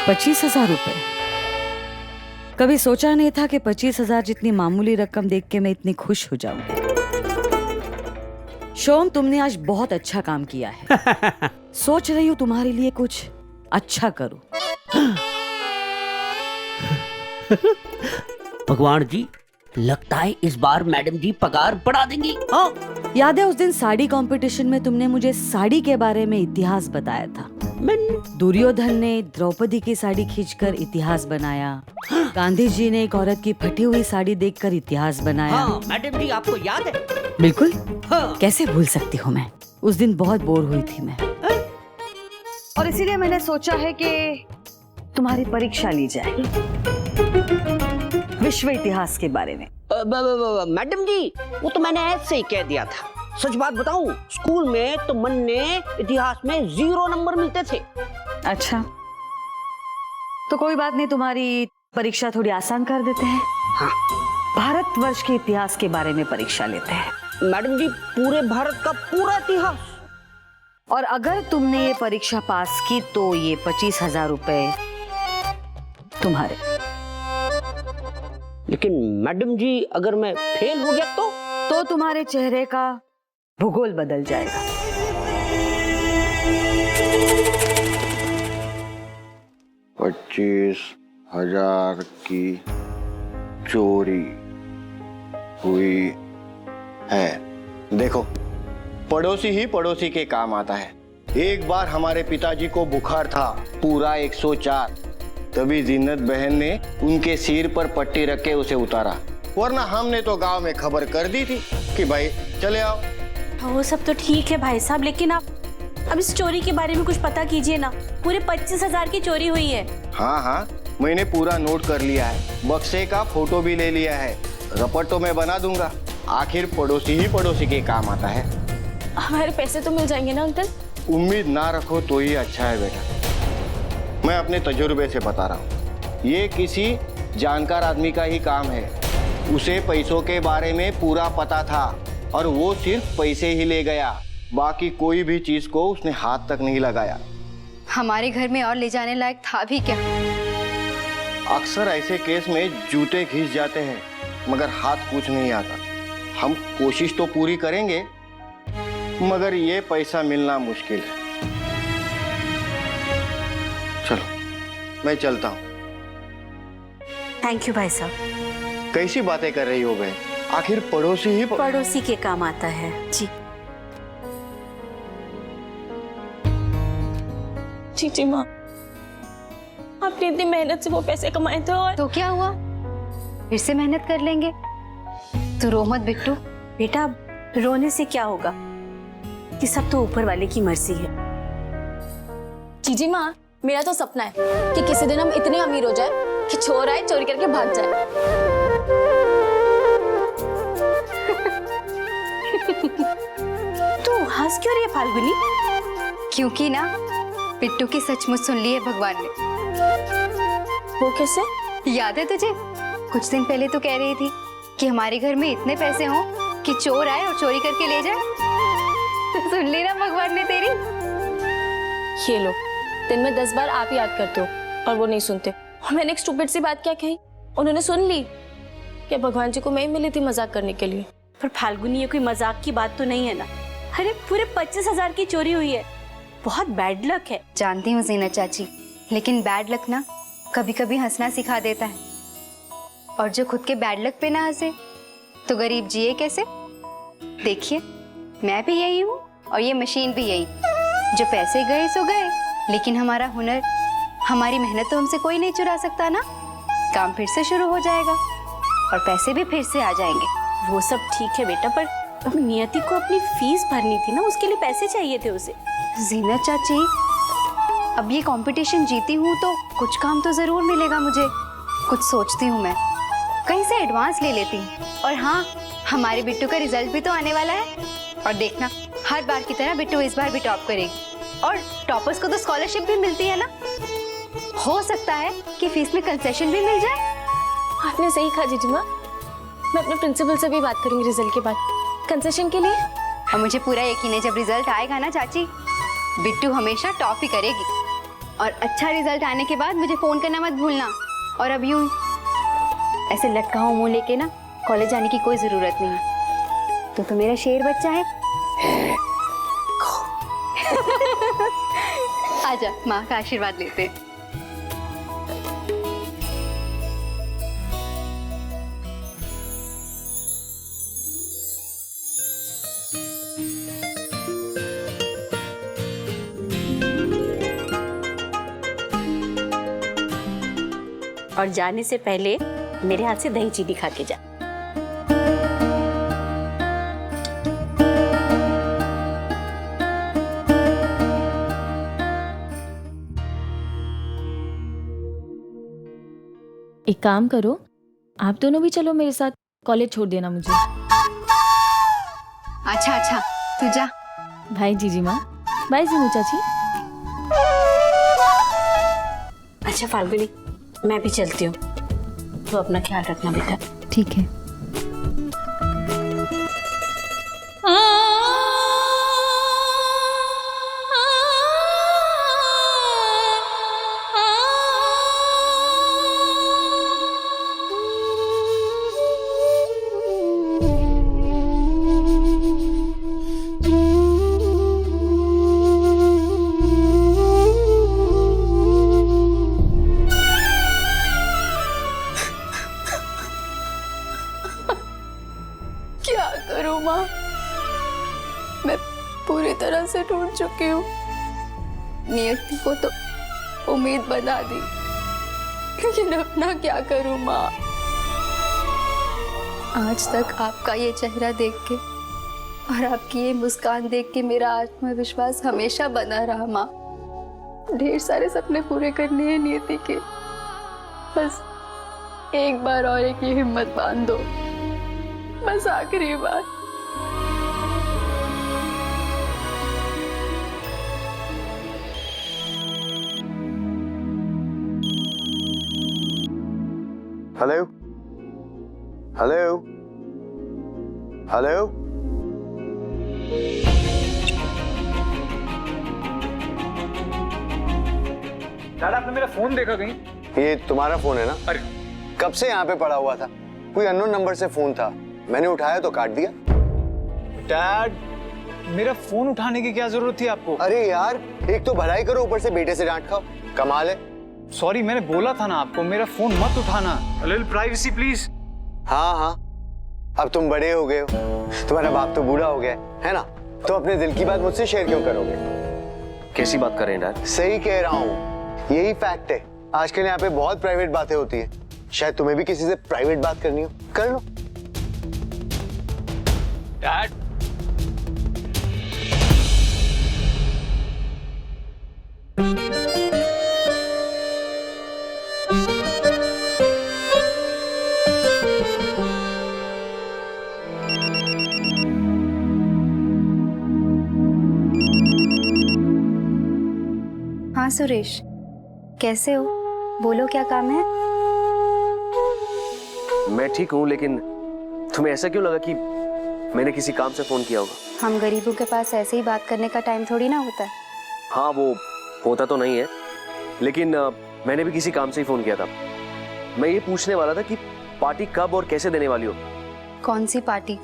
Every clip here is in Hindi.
25,000 रुपए? कभी सोचा नहीं था कि 25,000 जितनी मामूली रकम देख के मैं इतनी खुश हो जाऊंगी। शोम, तुमने आज बहुत अच्छा काम किया है। सोच रही हूँ तुम्हारे लिए कुछ अच्छा करूँ। भगवान जी, लगता है इस बार मैडम जी पगार बढ़ा देंगी। हाँ, याद है उस दिन साड़ी कंपटीशन में तुमने मुझे साड़ी के बारे में इतिहास बताया था। दुर्योधन ने द्रौपदी की साड़ी खींचकर इतिहास बनाया। गांधी जी ने एक औरत की फटी हुई साड़ी देखकर इतिहास बनाया। हाँ, मैडम जी आपको याद है? बिल्कुल। हाँ। कैसे भूल सकती हूँ मैं। उस दिन बहुत बोर हुई थी मैं, और इसीलिए मैंने सोचा है कि तुम्हारी परीक्षा ली जाए विश्व इतिहास के बारे में। मैडम जी, वो तो मैंने ऐसे ही कह दिया था। सच बात बताऊं, स्कूल में तो मन ने इतिहास में 0 नंबर मिलते थे। अच्छा, तो कोई बात नहीं, तुम्हारी परीक्षा थोड़ी आसान कर देते हैं। हाँ। भारतवर्ष के इतिहास के बारे में परीक्षा लेते हैं। मैडम जी, पूरे भारत का पूरा इतिहास। और अगर तुमने ये परीक्षा पास की तो ये 25,000 रुपए तुम्हारे। लेकिन मैडम जी, अगर मैं फेल हो गया तो तुम्हारे चेहरे का भूगोल बदल जाएगा। 25,000 की चोरी हुई है। देखो, पड़ोसी ही पड़ोसी के काम आता है। एक बार हमारे पिताजी को बुखार था पूरा 104, तभी जीनत बहन ने उनके सिर पर पट्टी रख के उसे उतारा, वरना हमने तो गांव में खबर कर दी थी कि भाई चले आओ। वो सब तो ठीक है भाई साहब, लेकिन आप अब इस चोरी के बारे में कुछ पता कीजिए ना। पूरे 25,000 की चोरी हुई है। हाँ हाँ, मैंने पूरा नोट कर लिया है, बक्से का फोटो भी ले लिया है, रपट तो मैं बना दूंगा। आखिर पड़ोसी ही पड़ोसी के काम आता है। हमारे पैसे तो मिल जाएंगे ना अंकल? उम्मीद ना रखो तो ही अच्छा है बेटा। मैं अपने तजुर्बे से बता रहा हूँ, ये किसी जानकार आदमी का ही काम है। उसे पैसों के बारे में पूरा पता था और वो सिर्फ पैसे ही ले गया, बाकी कोई भी चीज को उसने हाथ तक नहीं लगाया। हमारे घर में और ले जाने लायक था भी क्या? अक्सर ऐसे केस में जूते घिस जाते हैं मगर हाथ कुछ नहीं आता। हम कोशिश तो पूरी करेंगे मगर ये पैसा मिलना मुश्किल है। चलो मैं चलता हूँ। थैंक यू भाई साहब। कैसी बातें कर रही हो बहन, आखिर पड़ोसी ही पड़ोसी के काम आता है जी। जी माँ, आपने इतनी मेहनत से वो पैसे कमाए थे और तो क्या हुआ, फिर से मेहनत कर लेंगे। तो रो मत बिट्टू। बेटा, अब रोने से क्या होगा, कि सब तो ऊपर वाले की मर्जी है। जीजी माँ, मेरा तो सपना है कि किसी दिन हम इतने अमीर हो जाए कि चोर आए चोरी करके भाग जाए। तू हंस क्यों रही है फाल्गुनी? क्योंकि ना बिट्टू की सचमुच सुन ली है भगवान ने। वो कैसे? याद है तुझे, कुछ दिन पहले तो कह रही थी कि हमारे घर में इतने पैसे हों कि चोर आए और चोरी करके ले जाए। तो सुन ली ना भगवान ने तेरी। ये लो, दिन में 10 बार आप याद करते हो और वो नहीं सुनते। और मैंने एक स्टूपिड सी बात क्या कही, उन्होंने सुन ली। क्या भगवान जी को मैं ही मिली थी मजाक करने के लिए? पर फाल्गुनी, ये कोई मजाक की बात तो नहीं है ना? अरे पूरे 25,000 की चोरी हुई है, बहुत बैड लक है। जानती हूँ जीनत चाची, लेकिन बैड लक ना कभी कभी हंसना सिखा देता है। और जो खुद के बैड लक पे ना हंसे तो गरीब जिए कैसे? देखिए, मैं भी यही हूँ और ये मशीन भी यही। जो पैसे गए सो गए, लेकिन हमारा हुनर, हमारी मेहनत तो हमसे कोई नहीं चुरा सकता ना। काम फिर से शुरू हो जाएगा और पैसे भी फिर से आ जाएंगे। वो सब ठीक है बेटा, पर अब नियति को अपनी फीस भरनी थी ना, उसके लिए पैसे चाहिए थे उसे। जीनत चाची, अब ये कंपटीशन जीती हूँ तो कुछ काम तो जरूर मिलेगा मुझे। कुछ सोचती हूँ मैं, कहीं से एडवांस ले लेती हूँ। और हाँ, हमारे बिट्टू का रिजल्ट भी तो आने वाला है और देखना, हर बार की तरह बिट्टू इस बार भी टॉप करेगी। और टॉपर्स को तो स्कॉलरशिप भी मिलती है ना। हो सकता है कि फीस में कंसेशन भी मिल जाए। आपने सही कहा जीजी माँ, मैं अपने प्रिंसिपल से भी बात करूंगी रिजल्ट के बाद, कंसेशन के लिए। और मुझे पूरा यकीन है जब रिजल्ट आएगा ना चाची, बिट्टू हमेशा टॉप ही करेगी। और अच्छा रिजल्ट आने के बाद मुझे फोन करना मत भूलना। और अब यूं ऐसे लटका हुआ मुंह लेके ना कॉलेज जाने की कोई जरूरत नहीं। तो मेरा शेर बच्चा है। आजा माँ का आशीर्वाद लेते हैं। और जाने से पहले मेरे हाथ से दही चीनी खा के जा। एक काम करो, आप दोनों भी चलो मेरे साथ, कॉलेज छोड़ देना मुझे। अच्छा तू जा। भाई जीजी माँ, बाय जीनू चाची। अच्छा फाल्गुनी, मैं भी चलती हूँ, तो अपना ख्याल रखना बेटा। ठीक है। क्या करूं माँ, मैं पूरी तरह से टूट चुकी हूँ। नियति को तो उम्मीद बना दी, लेकिन अपना क्या करूं माँ। आज तक आपका ये चेहरा देख के और आपकी ये मुस्कान देख के मेरा आत्मविश्वास हमेशा बना रहा माँ। ढेर सारे सपने पूरे करने हैं नियति के, बस एक बार और एक ये हिम्मत बांध दो, बस आखिरी बार। Hello hello hello. दादा आपने मेरा फोन देखा कहीं? ये तुम्हारा फोन है ना? अरे कब से यहाँ पे पड़ा हुआ था? कोई अननोन नंबर से फोन था, मैंने उठाया तो काट दिया। डैड, मेरा फोन उठाने की क्या जरूरत थी आपको? अरे यार, एक तो भलाई करो, ऊपर से बेटे से डांट खाओ, कमाल है। सॉरी, मैंने बोला था ना आपको, मेरा फोन मत उठाना। A little privacy please। हाँ, अब तुम बड़े हो गए हो, तुम्हारा बाप तो बूढ़ा हो गया है ना? तो अपने दिल की बात मुझसे शेयर क्यों करोगे? कैसी बात कर रहे हैं डैड? सही कह रहा हूँ, यही फैक्ट है। आजकल यहाँ पे बहुत प्राइवेट बातें होती है, शायद तुम्हें भी किसी से प्राइवेट बात करनी हो, कर लो। डैड, हाँ सुरेश, कैसे हो? बोलो क्या काम है? मैं ठीक हूँ, लेकिन तुम्हें ऐसा क्यों लगा कि मैंने किसी काम से फोन किया होगा? हम गरीबों के पास ऐसे ही बात करने का टाइम थोड़ी ना होता है। हाँ, वो होता तो नहीं है, लेकिन मैंने भी किसी काम से ही फोन किया था। मैं ये पूछने वाला था कि पार्टी कब और कैसे देने वाली हो? कौन सी पार्टी?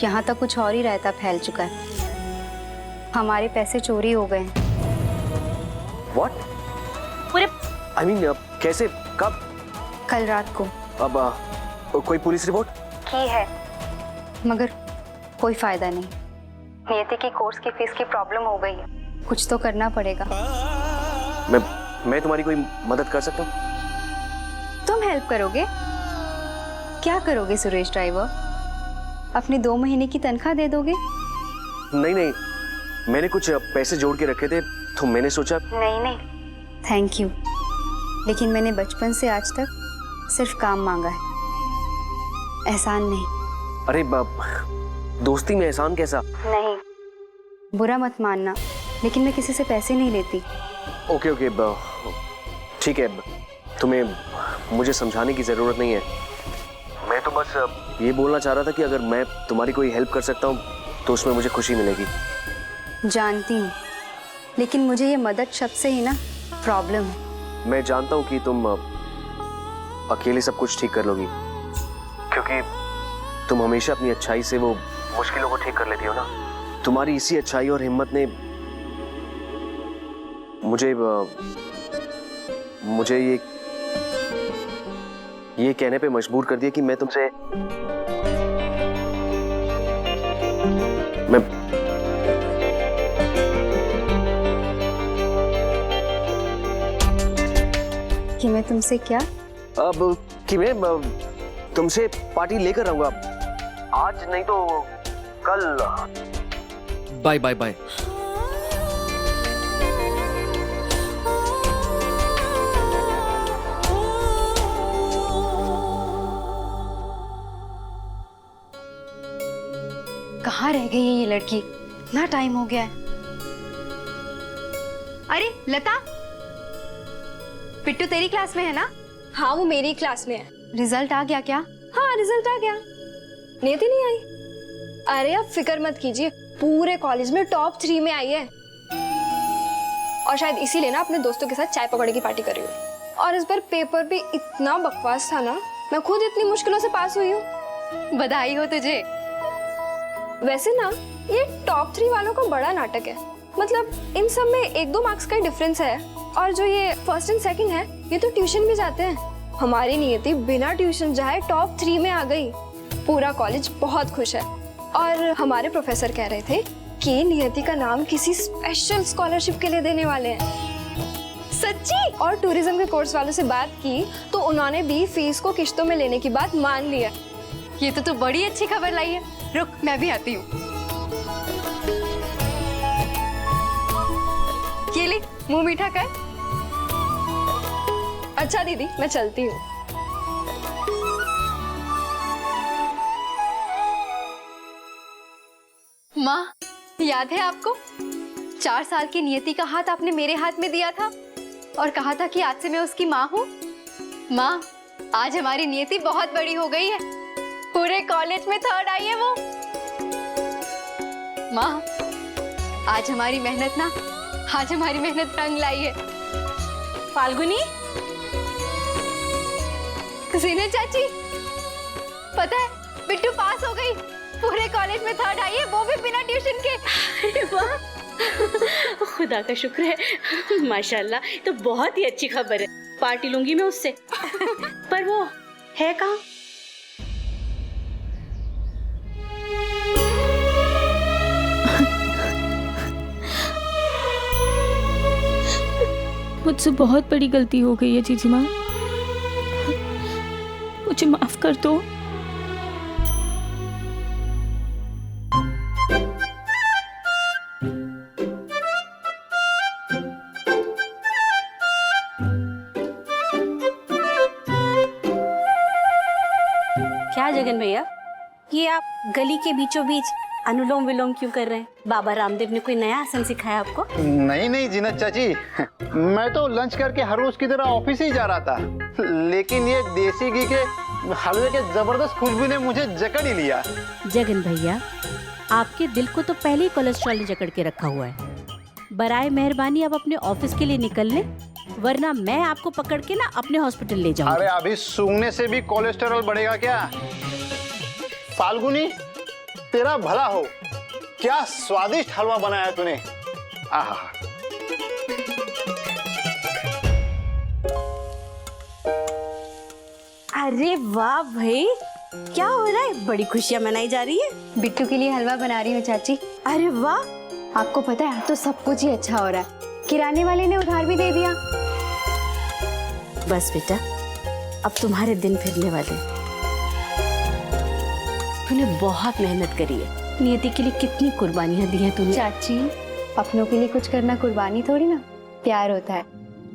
यहाँ तक कुछ और ही रहता फैल चुका है। हमारे पैसे चोरी हो गए। What? पूरे I mean, कैसे, कब? कल रात को। अब कोई पुलिस रिपोर्ट की है, मगर कोई फायदा नहीं। नियति की कोर्स की फीस की प्रॉब्लम हो गई है, कुछ तो करना पड़ेगा। मैं तुम्हारी कोई मदद कर सकता हूँ? तुम हेल्प करोगे? क्या करोगे सुरेश ड्राइवर? अपनी 2 महीने की तनख्वाह दे दोगे? नहीं, मैंने कुछ पैसे जोड़ के रखे थे, तो मैंने सोचा। नहीं, थैंक यू, लेकिन मैंने बचपन से आज तक सिर्फ काम मांगा है, एहसान नहीं। अरे दोस्ती में एहसान कैसा? नहीं, बुरा मत मानना, लेकिन मैं किसी से पैसे नहीं लेती। ओके, ठीक है, तुम्हें मुझे समझाने की जरूरत नहीं है। मैं तो बस ये बोलना चाह रहा था कि अगर मैं तुम्हारी कोई हेल्प कर सकता हूँ तो उसमें मुझे खुशी मिलेगी। जानती हूँ, लेकिन मुझे ये मदद शब्द से ही ना प्रॉब्लम है। मैं जानता हूँ कि तुम अकेले सब कुछ ठीक कर लोगी, क्योंकि तुम हमेशा अपनी अच्छाई से वो मुश्किलों को ठीक कर लेती हो ना। तुम्हारी इसी अच्छाई और हिम्मत ने मुझे ये कहने पे मजबूर कर दिया कि मैं तुमसे कि मैं तुमसे क्या? अब कि मैं तुमसे पार्टी लेकर रहूंगा, आज नहीं तो कल। Bye bye bye. कहाँ रह गई है ये लड़की? इतना टाइम हो गया है। अरे लता, पिट्टू तेरी क्लास में है ना? हाँ वो मेरी क्लास में है। रिजल्ट आ गया क्या? हाँ रिजल्ट आ गया। नियति नहीं आई? अरे आप फिक्र मत कीजिए, पूरे कॉलेज में टॉप 3 में आई है। और शायद इसीलिए ना अपने दोस्तों के साथ चाय पकौड़े की पार्टी कर रही हूँ। और इस बार पेपर भी इतना बकवास था ना, मैं खुद इतनी मुश्किलों से पास हुई हूँ। बधाई हो तुझे। वैसे ना ये टॉप 3 वालों का बड़ा नाटक है। मतलब इन सब में 1-2 मार्क्स का डिफरेंस है। और जो ये फर्स्ट एंड सेकंड है, ये तो ट्यूशन भी जाते हैं। हमारी नियति बिना ट्यूशन जाए टॉप 3 में आ गई। पूरा कॉलेज बहुत खुश है। और हमारे प्रोफेसर कह रहे थे कि नियति का नाम किसी स्पेशल स्कॉलरशिप के लिए देने वाले हैं। सच्ची? और टूरिज्म के कोर्स वालों से बात की तो उन्होंने भी फीस को किश्तों में लेने की बात मान ली है। ये तो तू बड़ी अच्छी खबर लाई है। रुक, मैं भी आती हूँ। ये ले, मुंह मीठा कर। अच्छा दीदी, मैं चलती हूँ। माँ, याद है आपको? 4 साल की नियति का हाथ आपने मेरे हाथ में दिया था और कहा था कि आज से मैं उसकी माँ हूँ। माँ, आज हमारी नियति बहुत बड़ी हो गई है। पूरे कॉलेज में 3rd आई है वो। माँ, आज हमारी मेहनत रंग लाई है। फाल्गुनी, सीने चाची, पता है बिट्टू पास हो गई। पूरे कॉलेज में 3rd आई है, वो भी बिना ट्यूशन के। अरे वाह, खुदा का शुक्र है। माशाल्लाह, तो बहुत ही अच्छी खबर है। पार्टी लूंगी मैं उससे। पर वो है कहाँ? मुझसे बहुत बड़ी गलती हो गई है जीजी माँ, मुझे माफ कर दो। क्या जगन भैया, ये आप गली के बीचों बीच अनुलोम विलोम क्यों कर रहे हैं? बाबा रामदेव ने कोई नया आसन सिखाया आपको? नहीं जीनत चाची, मैं तो लंच करके हर रोज की तरह ऑफिस ही जा रहा था, लेकिन ये देसी घी के हलवे के जबरदस्त खुशबू ने मुझे जकड़ ही लिया। जगन भैया, आपके दिल को तो पहले ही कोलेस्ट्रॉल ने जकड़ के रखा हुआ है। बराए मेहरबानी आप अपने ऑफिस के लिए निकल लें, वरना मैं आपको पकड़ के ना अपने हॉस्पिटल ले जाऊंगी। अरे अभी सूंघने से भी कोलेस्टेरॉल बढ़ेगा क्या? फाल्गुनी, तेरा भला हो, क्या स्वादिष्ट हलवा बनाया तूने। आहा। अरे वाह भाई, क्या हो रहा है? बड़ी खुशियां मनाई जा रही है। बिट्टू के लिए हलवा बना रही हूँ चाची। अरे वाह, आपको पता है तो सब कुछ ही अच्छा हो रहा है। किराने वाले ने उधार भी दे दिया। बस बेटा, अब तुम्हारे दिन फिरने वाले। तूने बहुत मेहनत करी है, नियति के लिए कितनी कुर्बानियां दी हैं तूने। चाची, अपनों के लिए कुछ करना कुर्बानी थोड़ी ना, प्यार होता है।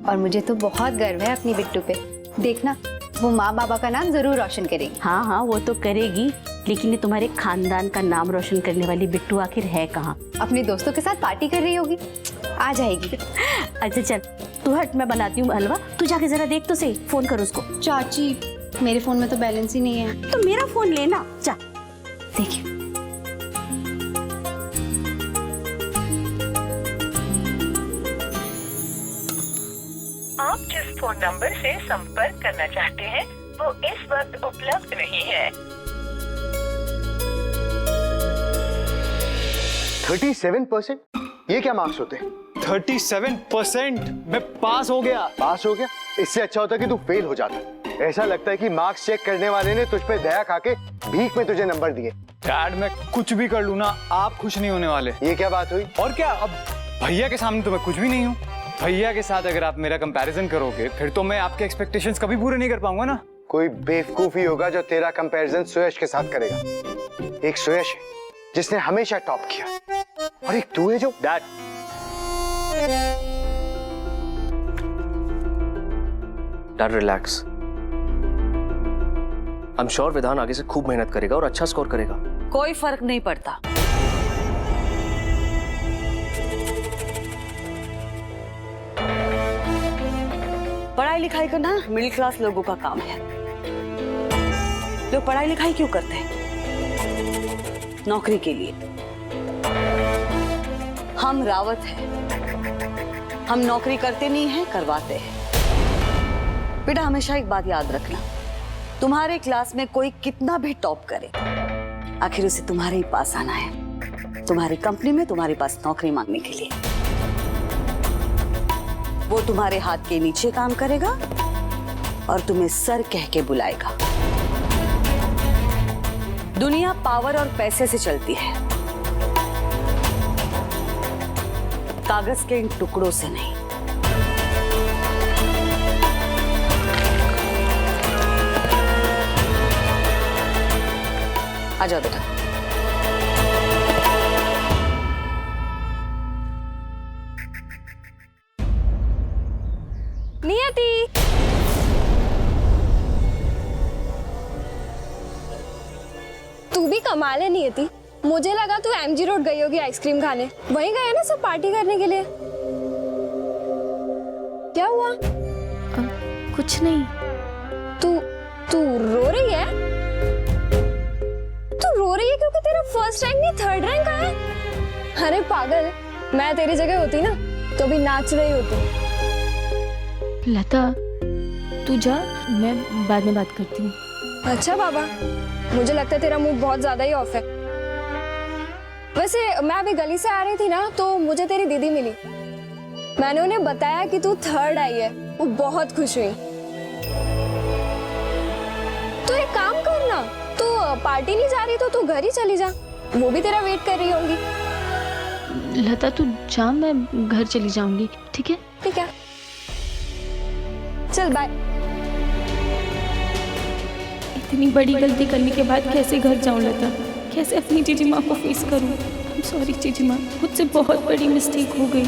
और मुझे तो बहुत गर्व है अपनी बिट्टू पे। देखना, वो माँ बाबा का नाम जरूर रोशन करेगी। हाँ हाँ, वो तो करेगी, लेकिन ये तुम्हारे खानदान का नाम रोशन करने वाली बिट्टू आखिर है कहाँ? अपने दोस्तों के साथ पार्टी कर रही होगी, आ जाएगी। अच्छा चल, तू हट, मैं बनाती हूँ हलवा। तू जाके जरा देख तो सही, फोन कर उसको। चाची, मेरे फोन में तो बैलेंस ही नहीं है। तो मेरा फोन लेना, जा देखिए। आप जिस फोन नंबर से संपर्क करना चाहते हैं वो इस वक्त उपलब्ध नहीं है। 37%? ये क्या मार्क्स होते हैं? 37%? मैं पास हो गया। पास हो गया? इससे अच्छा होता कि तू फेल हो जाता। ऐसा लगता है कि मार्क्स चेक करने वाले ने तुझ पे दया खा के भीख में तुझे नंबर दिए। डैड मैं कुछ भी कर लूँ ना, आप खुश नहीं होने वाले। ये क्या बात हुई? और क्या, अब भैया के सामने तो मैं कुछ भी नहीं हूँ। भैया के साथ अगर आप मेरा कंपैरिजन करोगे फिर तो मैं आपके एक्सपेक्टेशंस कभी पूरे नहीं कर पाऊंगा ना। कोई बेवकूफी होगा जो तेरा कंपैरिजन सुयश के साथ करेगा। एक सुयश है जिसने हमेशा टॉप किया और एक तू है जो dad relax. I am sure विधान आगे से खूब मेहनत करेगा और अच्छा स्कोर करेगा। कोई फर्क नहीं पड़ता। पढ़ाई लिखाई करना मिडिल क्लास लोगों का काम है। लोग पढ़ाई लिखाई क्यों करते हैं? नौकरी के लिए। हम रावत हैं। हम नौकरी करते नहीं हैं, करवाते हैं। बेटा हमेशा एक बात याद रखना, तुम्हारे क्लास में कोई कितना भी टॉप करे, आखिर उसे तुम्हारे ही पास आना है, तुम्हारी कंपनी में तुम्हारे पास नौकरी मांगने के लिए। वो तुम्हारे हाथ के नीचे काम करेगा और तुम्हें सर कह के बुलाएगा। दुनिया पावर और पैसे से चलती है, कागज के इन टुकड़ों से नहीं। आ जाओ बेटा। नियति, तू भी कमाल है नियति। मुझे लगा तू एमजी रोड गई होगी आइसक्रीम खाने। वहीं गए ना सब पार्टी करने के लिए। क्या हुआ? कुछ नहीं। तू रो रही है? तू रो रही है क्योंकि तेरा फर्स्ट रैंक नहीं थर्ड रैंक आया? अरे पागल, मैं तेरी जगह होती ना तो भी नाच रही होती। लता तू जा, मैं बाद में बात करती हूँ। अच्छा बाबा, मुझे लगता है तेरा मूड बहुत ज्यादा ही ऑफ है। वैसे मैं अभी गली से आ रही थी ना तो मुझे तेरी दीदी मिली। मैंने उन्हें बताया कि तू थर्ड आई है, वो बहुत खुश हुई। तो एक काम करना, तू पार्टी नहीं जा रही तो तू घर ही चली जा, वो भी तेरा वेट कर रही होंगी। लता तू जा, मैं घर चली जाऊंगी। ठीक है? ठीक है, चल बाय। इतनी बड़ी गलती करने के बाद कैसे घर जाऊं लता? कैसे अपनी जीजी माँ को फेस करूं? I'm sorry जीजी माँ, मुझसे बहुत बड़ी मिस्टेक हो गई।